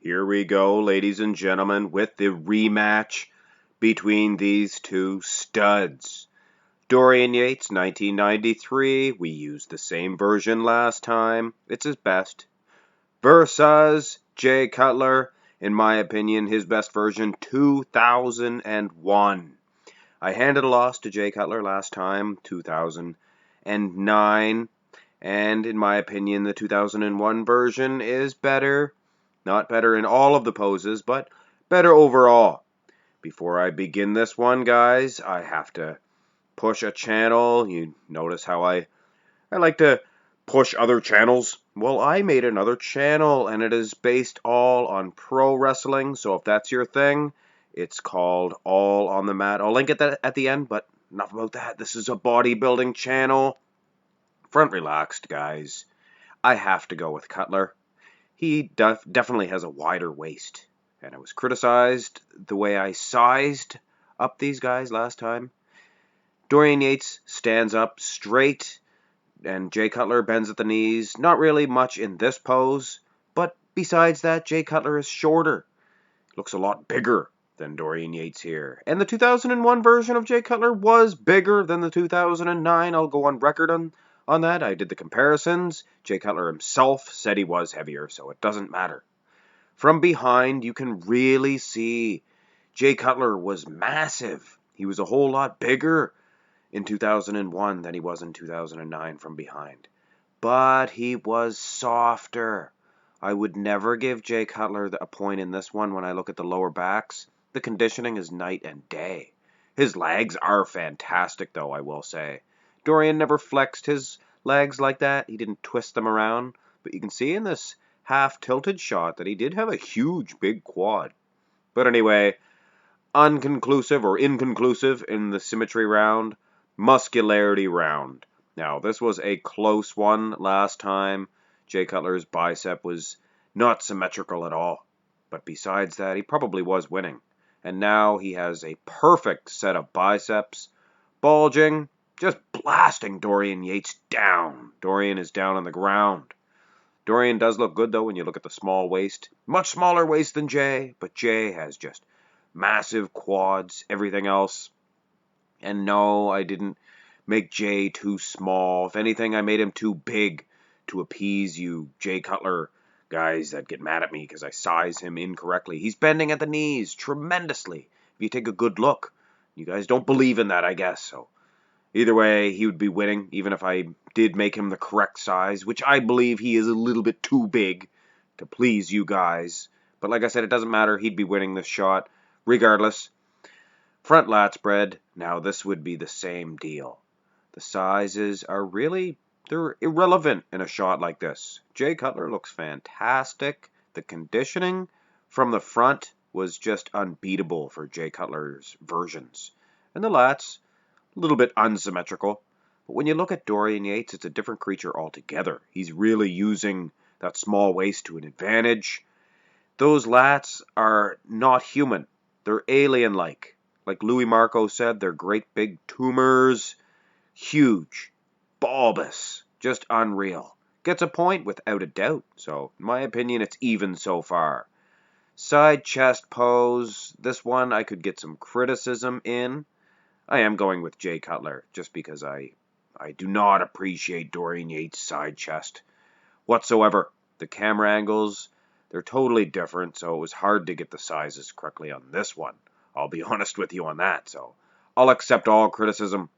Here we go, ladies and gentlemen, with the rematch between these two studs. Dorian Yates, 1993. We used the same version last time. It's his best. Versus Jay Cutler, in my opinion, his best version, 2001. I handed a loss to Jay Cutler last time, 2009. And in my opinion, the 2001 version is better. Not better in all of the poses, but better overall. Before I begin this one, guys, I have to push a channel. You notice how I like to push other channels? Well, I made another channel, and it is based all on pro wrestling. So if that's your thing, it's called All on the Mat. I'll link it at the end, but enough about that. This is a bodybuilding channel. Front relaxed, guys. I have to go with Cutler. He definitely has a wider waist. And I was criticized the way I sized up these guys last time. Dorian Yates stands up straight, and Jay Cutler bends at the knees. Not really much in this pose, but besides that, Jay Cutler is shorter. Looks a lot bigger than Dorian Yates here. And the 2001 version of Jay Cutler was bigger than the 2009. I'll go on record on that. I did the comparisons. Jay Cutler himself said he was heavier, so it doesn't matter. From behind, you can really see Jay Cutler was massive. He was a whole lot bigger in 2001 than he was in 2009 from behind. But he was softer. I would never give Jay Cutler a point in this one when I look at the lower backs. The conditioning is night and day. His legs are fantastic, though, I will say. Dorian never flexed his legs like that. He didn't twist them around. But you can see in this half-tilted shot that he did have a huge, big quad. But anyway, inconclusive in the symmetry round, muscularity round. Now, this was a close one last time. Jay Cutler's bicep was not symmetrical at all. But besides that, he probably was winning. And now he has a perfect set of biceps, bulging, just blasting Dorian Yates down. Dorian is down on the ground. Dorian does look good, though, when you look at the small waist. Much smaller waist than Jay, but Jay has just massive quads, everything else. And no, I didn't make Jay too small. If anything, I made him too big to appease you Jay Cutler guys that get mad at me because I size him incorrectly. He's bending at the knees tremendously. If you take a good look, you guys don't believe in that, I guess. So either way, he would be winning, even if I did make him the correct size, which I believe he is a little bit too big to please you guys. But like I said, it doesn't matter. He'd be winning this shot regardless. Front lat spread. Now this would be the same deal. The sizes are they're irrelevant in a shot like this. Jay Cutler looks fantastic. The conditioning from the front was just unbeatable for Jay Cutler's versions. And the lats, a little bit unsymmetrical. But when you look at Dorian Yates, it's a different creature altogether. He's really using that small waist to an advantage. Those lats are not human. They're alien-like. Like Louis Marco said, they're great big tumors. Huge. Bulbous. Just unreal. Gets a point without a doubt. So, in my opinion, it's even so far. Side chest pose. This one I could get some criticism in. I am going with Jay Cutler, just because I do not appreciate Dorian Yates' side chest whatsoever. The camera angles, they're totally different, so it was hard to get the sizes correctly on this one. I'll be honest with you on that, so I'll accept all criticism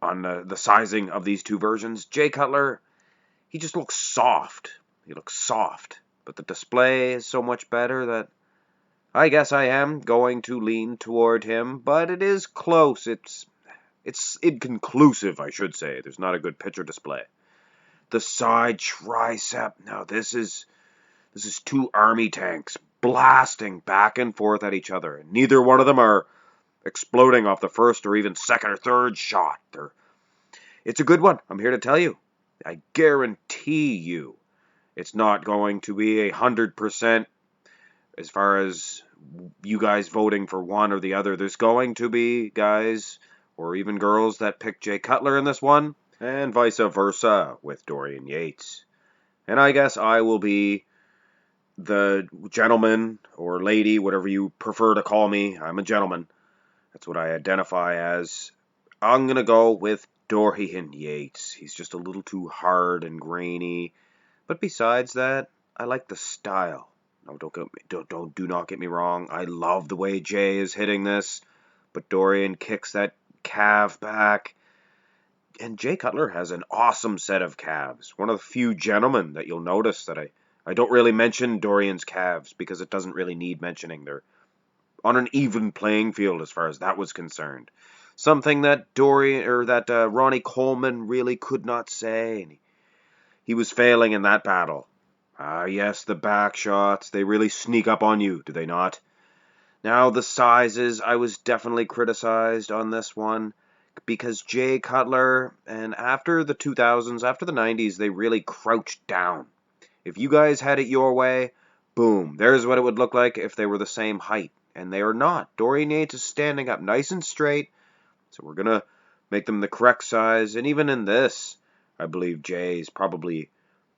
on the sizing of these two versions. Jay Cutler, he just looks soft. He looks soft, but the display is so much better that I guess I am going to lean toward him, but it is close. It's inconclusive, I should say. There's not a good picture display. The side tricep. Now this is two army tanks blasting back and forth at each other. And neither one of them are exploding off the first or even second or third shot. It's a good one. I'm here to tell you. I guarantee you it's not going to be 100% as far as you guys voting for one or the other. There's going to be guys or even girls that pick Jay Cutler in this one, and vice versa with Dorian Yates. And I guess I will be the gentleman or lady, whatever you prefer to call me, I'm a gentleman. That's what I identify as. I'm going to go with Dorian Yates. He's just a little too hard and grainy. But besides that, I like the style. No, do not get me wrong. I love the way Jay is hitting this, but Dorian kicks that calf back. And Jay Cutler has an awesome set of calves. One of the few gentlemen that you'll notice that I don't really mention Dorian's calves because it doesn't really need mentioning. They're on an even playing field as far as that was concerned. Something that Ronnie Coleman really could not say. And he was failing in that battle. Ah, yes, the back shots, they really sneak up on you, do they not? Now, the sizes, I was definitely criticized on this one because Jay Cutler, and after the 2000s, after the 90s, they really crouched down. If you guys had it your way, boom, there's what it would look like if they were the same height. And they are not. Dorian Yates is standing up nice and straight, so we're going to make them the correct size. And even in this, I believe Jay's probably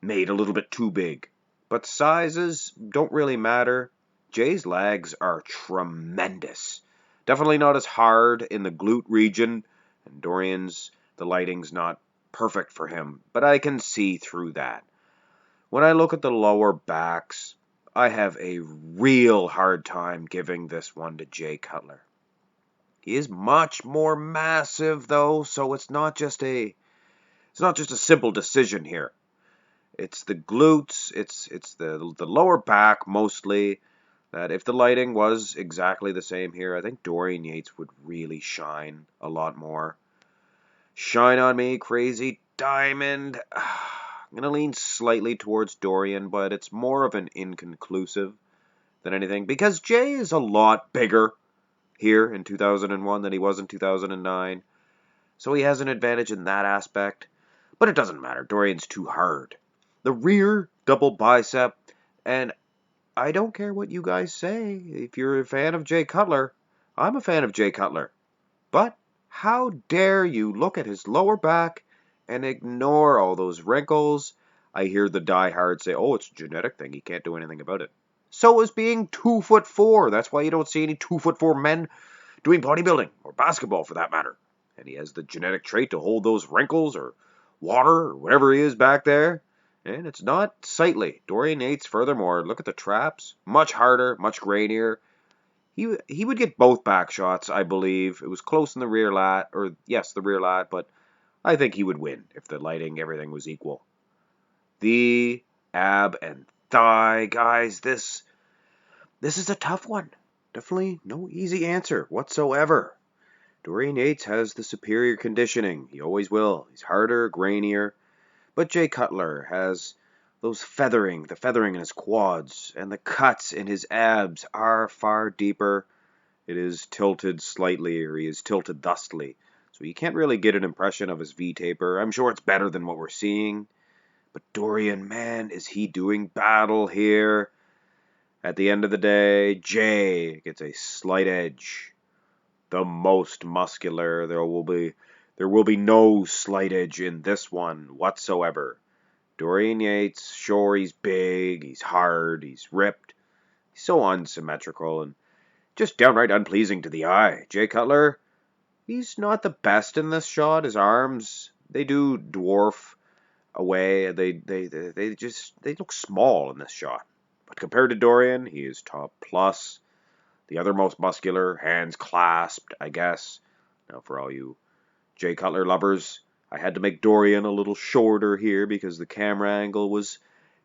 made a little bit too big. But sizes don't really matter. Jay's legs are tremendous. Definitely not as hard in the glute region, and Dorian's, the lighting's not perfect for him, but I can see through that. When I look at the lower backs, I have a real hard time giving this one to Jay Cutler. He is much more massive though, so it's not just a simple decision here. It's the glutes, it's the lower back mostly, that if the lighting was exactly the same here, I think Dorian Yates would really shine a lot more. Shine on me, crazy diamond. I'm going to lean slightly towards Dorian, but it's more of an inconclusive than anything because Jay is a lot bigger here in 2001 than he was in 2009. So he has an advantage in that aspect, but it doesn't matter. Dorian's too hard. The rear double bicep, and I don't care what you guys say. If you're a fan of Jay Cutler, I'm a fan of Jay Cutler. But how dare you look at his lower back and ignore all those wrinkles? I hear the diehards say, oh, it's a genetic thing. He can't do anything about it. So is being 2'4". That's why you don't see any 2'4" men doing bodybuilding or basketball for that matter. And he has the genetic trait to hold those wrinkles or water or whatever he is back there. And it's not sightly. Dorian Yates, furthermore, look at the traps. Much harder, much grainier. He would get both back shots, I believe. It was close in the rear lat, or yes, the rear lat, but I think he would win if the lighting, everything was equal. The ab and thigh, guys, this is a tough one. Definitely no easy answer whatsoever. Dorian Yates has the superior conditioning. He always will. He's harder, grainier. But Jay Cutler has the feathering in his quads, and the cuts in his abs are far deeper. It is tilted slightly, or he is tilted thusly. So you can't really get an impression of his V-taper. I'm sure it's better than what we're seeing. But Dorian, man, is he doing battle here? At the end of the day, Jay gets a slight edge. The most muscular. There will be no slight edge in this one whatsoever. Dorian Yates, sure, he's big, he's hard, he's ripped. He's so unsymmetrical and just downright unpleasing to the eye. Jay Cutler, he's not the best in this shot. His arms, they do dwarf away. They look small in this shot. But compared to Dorian, he is top plus. The other most muscular, hands clasped, I guess. Now for all you Jay Cutler lovers, I had to make Dorian a little shorter here because the camera angle was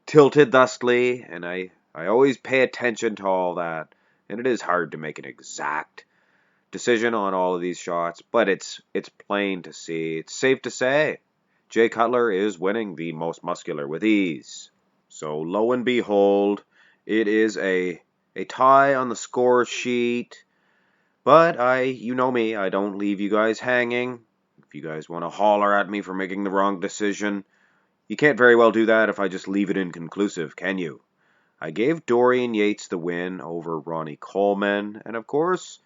tilted thusly, and I always pay attention to all that. And it is hard to make an exact decision on all of these shots, but it's plain to see. It's safe to say Jay Cutler is winning the most muscular with ease. So lo and behold, it is a tie on the score sheet. But you know me, I don't leave you guys hanging. If you guys want to holler at me for making the wrong decision, you can't very well do that if I just leave it inconclusive, can you? I gave Dorian Yates the win over Ronnie Coleman, and of course,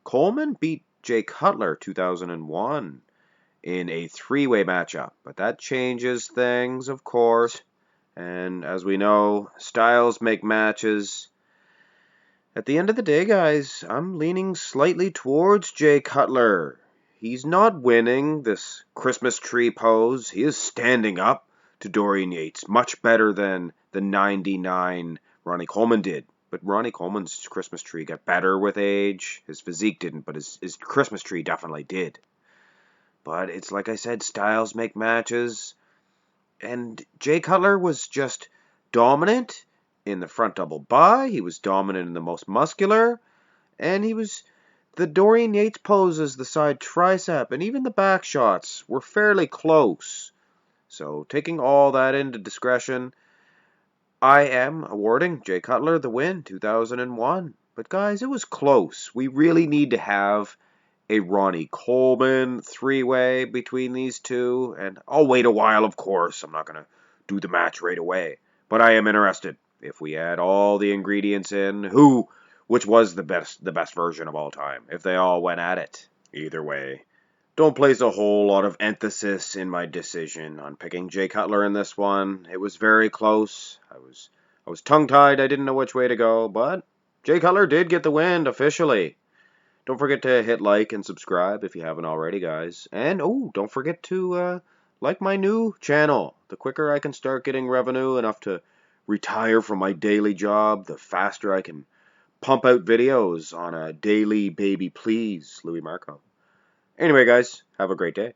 Coleman beat Jay Cutler 2001 in a three-way matchup, but that changes things, of course. And as we know, styles make matches. At the end of the day, guys, I'm leaning slightly towards Jay Cutler. He's not winning this Christmas tree pose. He is standing up to Dorian Yates much better than the 99 Ronnie Coleman did. But Ronnie Coleman's Christmas tree got better with age. His physique didn't, but his Christmas tree definitely did. But it's like I said, styles make matches. And Jay Cutler was just dominant in the front double by. He was dominant in the most muscular. And he was the Dorian Yates poses, the side tricep, and even the back shots were fairly close. So taking all that into discretion, I am awarding Jay Cutler the win, 2001. But guys, it was close. We really need to have a Ronnie Coleman three-way between these two. And I'll wait a while, of course. I'm not going to do the match right away. But I am interested. If we add all the ingredients in, which was the best version of all time, if they all went at it. Either way, don't place a whole lot of emphasis in my decision on picking Jay Cutler in this one. It was very close. I was tongue-tied. I didn't know which way to go, but Jay Cutler did get the win officially. Don't forget to hit like and subscribe if you haven't already, guys. And, don't forget to like my new channel. The quicker I can start getting revenue enough to retire from my daily job, the faster I can pump out videos on a daily baby please, Louis Marco. Anyway, guys, have a great day.